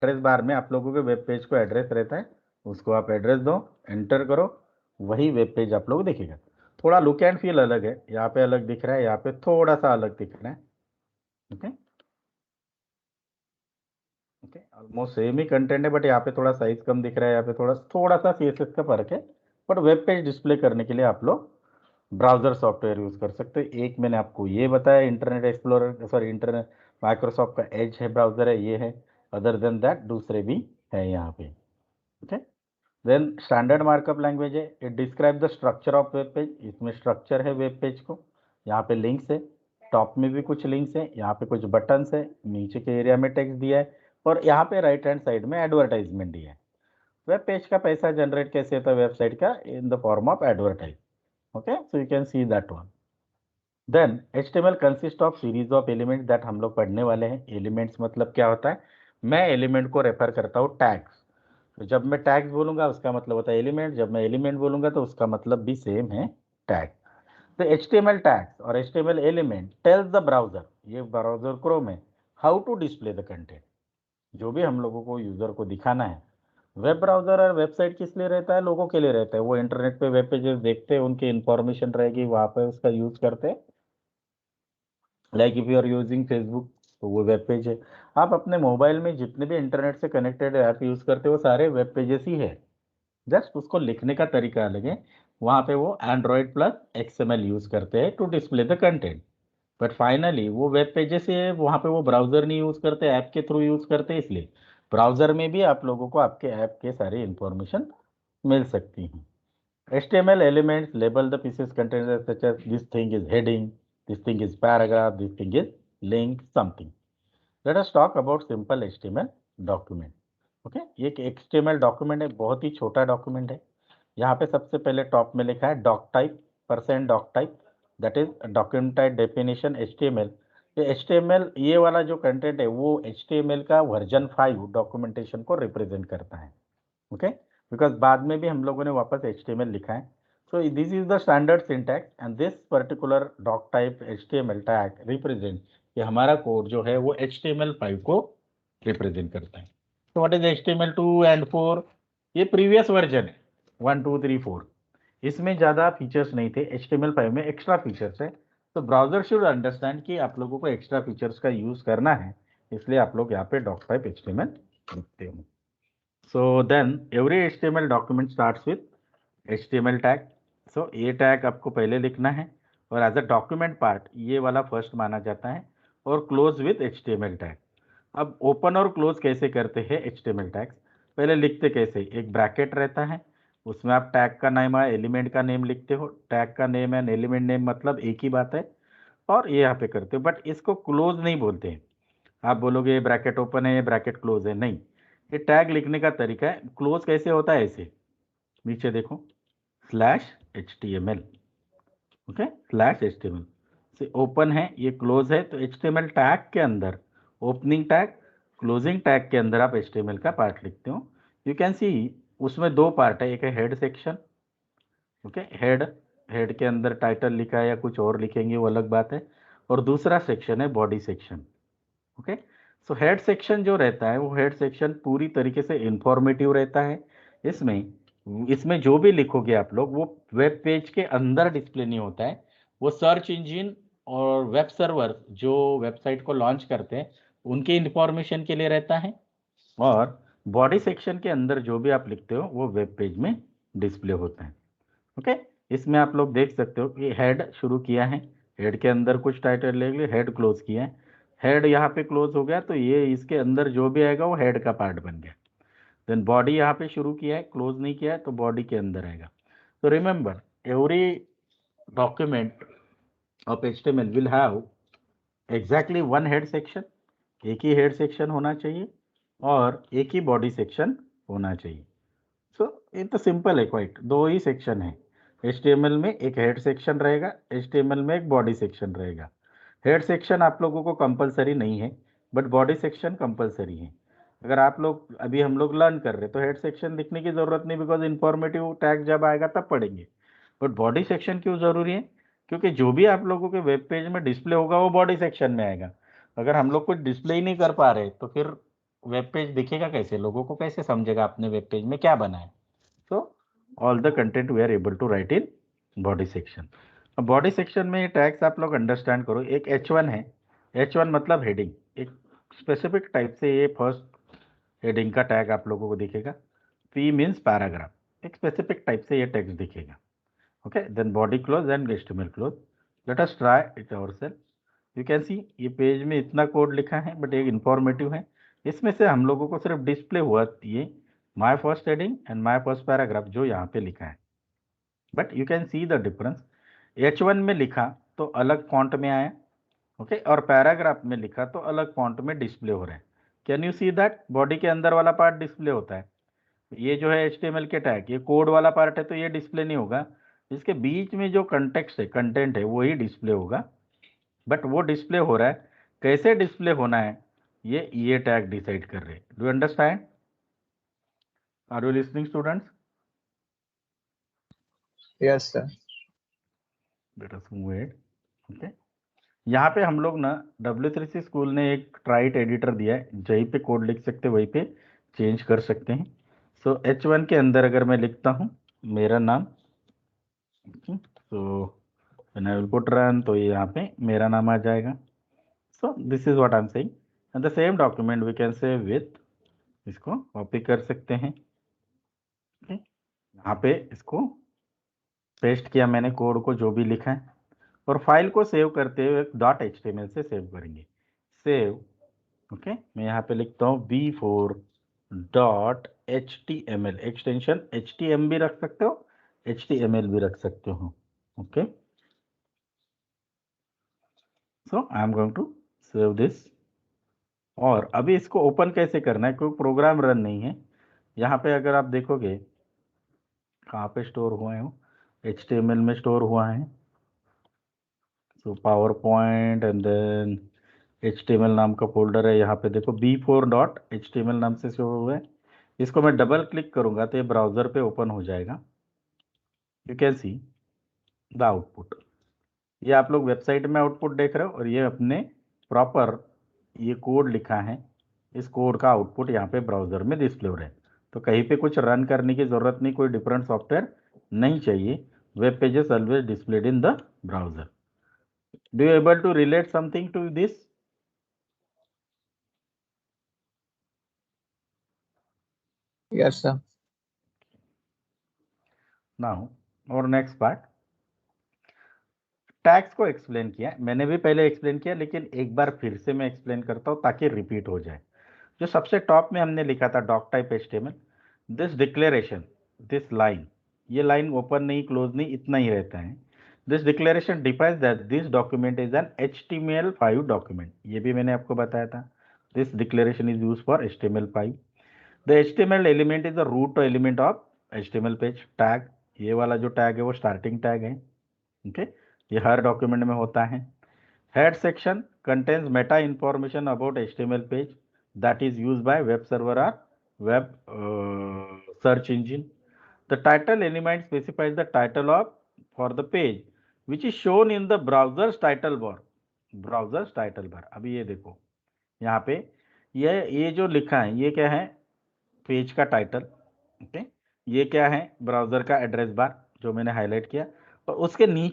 Address bar में आप लोगों के वेब पेज को एड्रेस रहता है, उसको आप एड्रेस दो, एंटर करो, वही वेब पेज आप लोग दिखेगा। थोड़ा लुक एंड फील अलग है, यहाँ पे अलग दिख रहा है, यहाँ पे थोड़ा सा अलग दिख रहा है। ओके ओके, ऑलमोस्ट सेम ही कंटेंट है, बट यहाँ पे थोड़ा साइज कम दिख रहा है, यहाँ पे थोड़ा थोड़ा सा CSS का फर्क है। बट वेब पेज डिस्प्ले करने के लिए आप लोग ब्राउजर सॉफ्टवेयर यूज कर सकते हो। एक मैंने आपको ये बताया, internet explorer, sorry internet Microsoft का एज है, ब्राउजर है, ये है। अदर देन दैट दूसरे भी है यहाँ पे। Okay, then standard markup language है, it describe the structure of web page. इसमें स्ट्रक्चर है वेब पेज को, यहाँ पे लिंक्स है, टॉप में भी कुछ लिंक्स है, यहाँ पे कुछ बटन्स है, नीचे के एरिया में टेक्स्ट दिया है, और यहाँ पे राइट हैंड साइड में एडवर्टाइजमेंट दिया है। वेब पेज का पैसा जनरेट कैसे होता है वेबसाइट का, in the form of advertise. Okay, so you can see that one. Then HTML consist of series of elements, that हम लोग पढ़ने वाले हैं। एलिमेंट्स मतलब क्या होता है, मैं एलिमेंट को रेफर करता हूँ टैग्स। तो जब मैं टैग्स बोलूंगा उसका मतलब होता है एलिमेंट, जब मैं एलिमेंट बोलूंगा तो उसका मतलब भी सेम है, टैग। तो HTML टैग्स और HTML element tells the browser, ये ब्राउजर क्रोम है, how to display the content. जो भी हम लोगों को यूजर को दिखाना है। वेब ब्राउजर और वेबसाइट किस लिए रहता है, लोगों के लिए रहता है। वो इंटरनेट पे वेब पेजेस देखते हैं, उनकी इंफॉर्मेशन रहेगी वहां पे, उसका यूज करते हैं। Like if you are using Facebook, तो वो वेब पेज है। आप अपने मोबाइल में जितने भी इंटरनेट से कनेक्टेड ऐप यूज करते हो, वो सारे वेब पेजेस ही है। जस्ट उसको लिखने का तरीका अलग है। वहां पे वो एंड्रॉयड प्लस XML यूज करते हैं to display the content. But finally वो वेब पेजेस से, वहां पे वो ब्राउजर नहीं यूज करते, ऐप के थ्रू यूज करते हैं। इसलिए ब्राउजर में भी आप लोगों को आपके ऐप के सारी इंफॉर्मेशन मिल सकती है। HTML elements label the pieces contained such as this thing is heading, this thing is paragraph, this thing is link, something. Let us talk about simple HTML document. Okay, ये एक HTML document है, बहुत ही छोटा document है। यहाँ पे सबसे पहले टॉप में लिखा है doc type, %doc type, that is document type definition HTML। ये HTML, ये वाला जो कंटेंट है वो HTML का वर्जन 5 डॉक्यूमेंटेशन को रिप्रेजेंट करता है। ओके, बिकॉज बाद में भी हम लोगों ने वापस HTML लिखा है। So this is the standard syntax and this particular doc type HTML tag represent, कि हमारा कोड जो है वो HTML5 को रिप्रेजेंट करता है। तो व्हाट इज HTML2 एंड 4, ये प्रीवियस वर्जन है, 1 2 3 4। इसमें ज़्यादा फीचर्स नहीं थे, HTML5 में एक्स्ट्रा फीचर्स है। तो ब्राउजर शुड अंडरस्टैंड कि आप लोगों को एक्स्ट्रा फीचर्स का यूज़ करना है, इसलिए आप लोग यहाँ पे डॉक टाइप HTML लिखते हो। So then every HTML document starts with HTML tag. So ये टैग आपको पहले लिखना है, और एज अ डॉक्यूमेंट पार्ट ये वाला फर्स्ट माना जाता है, और क्लोज विथ HTML टैग। अब ओपन और क्लोज कैसे करते हैं HTML टैग्स, पहले लिखते कैसे, एक ब्रैकेट रहता है, उसमें आप टैग का नेम या एलिमेंट का नेम लिखते हो। टैग का नेम एंड एलिमेंट नेम मतलब एक ही बात है, और ये यहाँ पे करते हो, बट इसको क्लोज नहीं बोलते हैं। आप बोलोगे ये ब्रैकेट ओपन है, ये ब्रैकेट क्लोज है, नहीं। ये टैग लिखने का तरीका है। क्लोज कैसे होता है, ऐसे नीचे देखो, /HTML। ओके, /HTML से ओपन है, ये क्लोज है, तो HTML टैग के अंदर ओपनिंग टैग, क्लोजिंग टैग के अंदर आप HTML का पार्ट लिखते हो। यू कैन सी उसमें दो पार्ट है, एक है head section. Okay, head, head के अंदर टाइटल लिखा है या कुछ और लिखेंगे वो अलग बात है, और दूसरा सेक्शन है body section. Okay, so head section जो रहता है, वो हेड सेक्शन पूरी तरीके से इंफॉर्मेटिव रहता है। इसमें इसमें जो भी लिखोगे आप लोग, वो वेब पेज के अंदर डिस्प्ले नहीं होता है, वो सर्च इंजिन और वेब सर्वर जो वेबसाइट को लॉन्च करते हैं उनकी इंफॉर्मेशन के लिए रहता है। और बॉडी सेक्शन के अंदर जो भी आप लिखते हो वो वेब पेज में डिस्प्ले होता है। ओके, इसमें आप लोग देख सकते हो कि हेड शुरू किया है, हेड के अंदर कुछ टाइटल ले लिए, हेड क्लोज किया है, हेड यहाँ पे क्लोज हो गया, तो ये इसके अंदर जो भी आएगा वो हेड का पार्ट बन गया। देन बॉडी यहाँ पे शुरू किया है, क्लोज नहीं किया है, तो बॉडी के अंदर आएगा। तो remember, every document of HTML will have exactly one head section, एक ही हेड सेक्शन होना चाहिए, और एक ही बॉडी सेक्शन होना चाहिए। सो ये तो सिंपल है, क्वाइट, दो ही सेक्शन है। HTML में एक हेड सेक्शन रहेगा, HTML में एक बॉडी सेक्शन रहेगा। हेड सेक्शन आप लोगों को कंपलसरी नहीं है, बट बॉडी सेक्शन कंपलसरी है। अगर आप लोग, अभी हम लोग लर्न कर रहे हैं, तो हेड सेक्शन लिखने की जरूरत नहीं, बिकॉज इंफॉर्मेटिव टैग जब आएगा तब पढ़ेंगे। बट बॉडी सेक्शन क्यों जरूरी है, क्योंकि जो भी आप लोगों के वेब पेज में डिस्प्ले होगा वो बॉडी सेक्शन में आएगा। अगर हम लोग कुछ डिस्प्ले ही नहीं कर पा रहे, तो फिर वेब पेज दिखेगा कैसे, लोगों को कैसे समझेगा आपने वेब पेज में क्या बना है। So all the content we are able to write in body section. अब बॉडी सेक्शन में ये टैग्स आप लोग अंडरस्टैंड करो। एक H1 है, H1 मतलब हेडिंग, एक स्पेसिफिक टाइप से ये फर्स्ट हेडिंग का टैग आप लोगों को दिखेगा। P मीन्स पैराग्राफ, एक स्पेसिफिक टाइप से ये टेक्स्ट दिखेगा। Okay, then body close and HTML close. Let us try it ourselves. You can see ये पेज में इतना कोड लिखा है बट एक इंफॉर्मेटिव है। इसमें से हम लोगों को सिर्फ डिस्प्ले हुआ ये my first heading and my first paragraph जो यहाँ पे लिखा है। But you can see the difference. H1 में लिखा तो अलग फॉन्ट में आया, ओके, और पैराग्राफ में लिखा तो अलग फॉन्ट में डिस्प्ले हो रहा है। Can you see that body के अंदर वाला पार्ट डिस्प्ले होता है, ये जो है HTML के टैग, ये कोड वाला पार्ट है तो ये डिस्प्ले नहीं होगा। इसके बीच में जो कंटेक्स्ट है, कंटेंट है, वही डिस्प्ले होगा। बट वो डिस्प्ले हो रहा है, कैसे डिस्प्ले होना है ये टैग डिसाइड कर रहे हैं। Do you understand? Are you listening students? Yes sir. Let us move ahead. Okay, यहाँ पे हम लोग ना W3C स्कूल ने एक ट्राइट एडिटर दिया है, जहीं पे कोड लिख सकते हैं वहीं पे चेंज कर सकते हैं। सो H1 के अंदर अगर मैं लिखता हूँ मेरा नाम, so when I will put run तो ये यहाँ पे मेरा नाम आ जाएगा। So this is what I am saying. And the same document we can say with, इसको कॉपी कर सकते हैं। यहाँ पे इसको पेस्ट किया मैंने कोड को जो भी लिखा है, और फाइल को सेव करते हुए .html से सेव करेंगे। सेव, ओके, मैं यहाँ पे लिखता हूँ v4.html, एक्सटेंशन htm भी रख सकते हो, html भी रख सकते हो। Okay, so I am going to save this. और अभी इसको ओपन कैसे करना है, क्योंकि प्रोग्राम रन नहीं है। यहाँ पे अगर आप देखोगे कहाँ पे स्टोर हुआ है, HTML में स्टोर हुआ है। So PowerPoint and then HTML नाम का फोल्डर है, यहाँ पे देखो v4.html नाम से शो हुआ है। इसको मैं डबल क्लिक करूंगा तो ये ब्राउजर पे ओपन हो जाएगा। You can see the output. ये आप लोग वेबसाइट में आउटपुट देख रहे हो, और ये अपने प्रॉपर ये कोड लिखा है, इस कोड का आउटपुट यहाँ पे ब्राउजर में डिस्प्ले हो रहा है। तो कहीं पे कुछ रन करने की जरूरत नहीं, कोई डिफरेंट सॉफ्टवेयर नहीं चाहिए। Web pages always displayed in the browser. Do you able to relate something to this? Yes sir. Now और नेक्स्ट पार्ट, टैग्स को एक्सप्लेन किया मैंने भी पहले एक्सप्लेन किया, लेकिन एक बार फिर से मैं एक्सप्लेन करता हूँ ताकि रिपीट हो जाए। जो सबसे टॉप में हमने लिखा था doc type HTML, this declaration, this line, ये लाइन ओपन नहीं क्लोज नहीं इतना ही रहता है। This declaration defines that this document is an HTML5 document, ये भी मैंने आपको बताया था। This declaration is use for HTML5। The HTML element is the root element of HTML page. Tag, ये वाला जो टैग है वो स्टार्टिंग टैग है, ओके, ये हर डॉक्यूमेंट में होता है। Head section contains Meta information about HTML page that is used by web server or web search engine. The title element specifies the title of for the page which is shown in the browser's title bar. Browser's title bar. अभी ये देखो यहाँ पे ये जो लिखा है ये क्या है, पेज का टाइटल, ओके, ये क्या है, ब्राउजर का एड्रेस बार जो मैंने हाईलाइट किया, और उसके नीचे